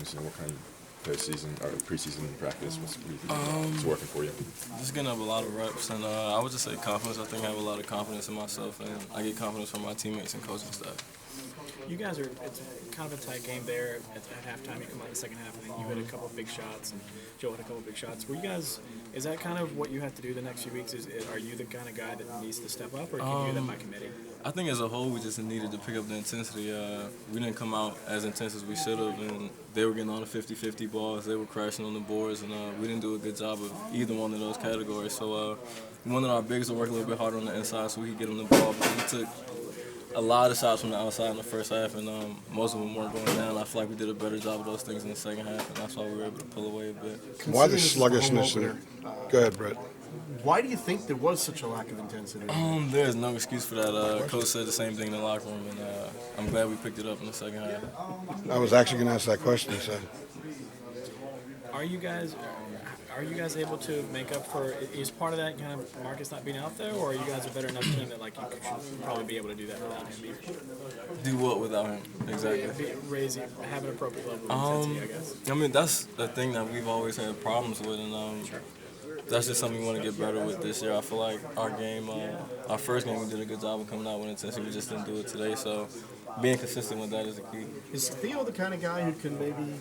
games, what kind of postseason or preseason practice was working for you? Just getting up a lot of reps, and I would just say confidence. I think I have a lot of confidence in myself, and I get confidence from my teammates and coaching staff. You guys it's kind of a tight game there. At halftime, you come out in the second half, and then you hit a couple of big shots, and Joe hit a couple of big shots. Is that kind of what you have to do the next few weeks? Are you the kind of guy that needs to step up, or can you do that by committee? I think as a whole, we just needed to pick up the intensity. We didn't come out as intense as we should have, and they were getting on the 50-50 balls. They were crashing on the boards, and we didn't do a good job of either one of those categories. So we wanted our bigs to work a little bit harder on the inside so we could get them the ball. But we took a lot of shots from the outside in the first half, and most of them weren't going down. I feel like we did a better job of those things in the second half, and that's why we were able to pull away a bit. Why the sluggishness? Go ahead, Britt. Why do you think there was such a lack of intensity? There's no excuse for that. Coach said the same thing in the locker room, and I'm glad we picked it up in the second half. I was actually going to ask that question. So, Are you guys able to make up for? Is part of that kind of Marcus not being out there, or are you guys a better enough team that like you should probably be able to do that without him? Do what without him? Exactly. Have an appropriate level of intensity, I guess. I mean, that's the thing that we've always had problems with, and that's just something we want to get better with this year. I feel like our first game, we did a good job of coming out with intensity. We just didn't do it today, so being consistent with that is the key. Is Theo the kind of guy who can maybe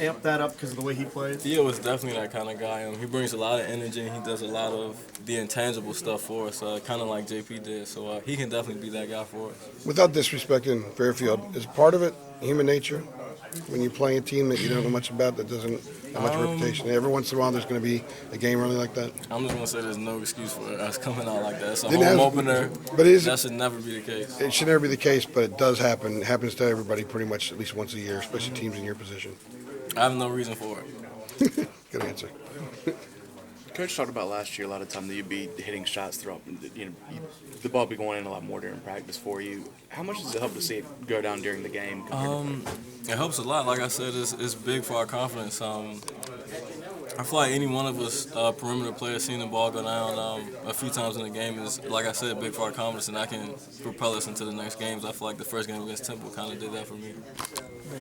amp that up because of the way he plays? Theo is definitely that kind of guy. He brings a lot of energy, and he does a lot of the intangible stuff for us, kind of like JP did. So he can definitely be that guy for us. without disrespecting Fairfield, is part of it human nature? When you play a team that you don't know much about, that doesn't have much reputation, every once in a while there's going to be a game running like that. I'm just going to say there's no excuse for us coming out like that. It's a home opener. But that should never be the case. It should never be the case, but it does happen. It happens to everybody pretty much at least once a year, especially teams in your position. I have no reason for it. Good answer. Coach talked about last year a lot of time that you'd be hitting shots throughout, the ball be going in a lot more during practice for you. How much does it help to see it go down during the game? It helps a lot. Like I said, it's big for our confidence. I feel like any one of us perimeter players seeing the ball go down a few times in the game is, like I said, big for our confidence, and that can propel us into the next games. I feel like the first game against Temple kind of did that for me.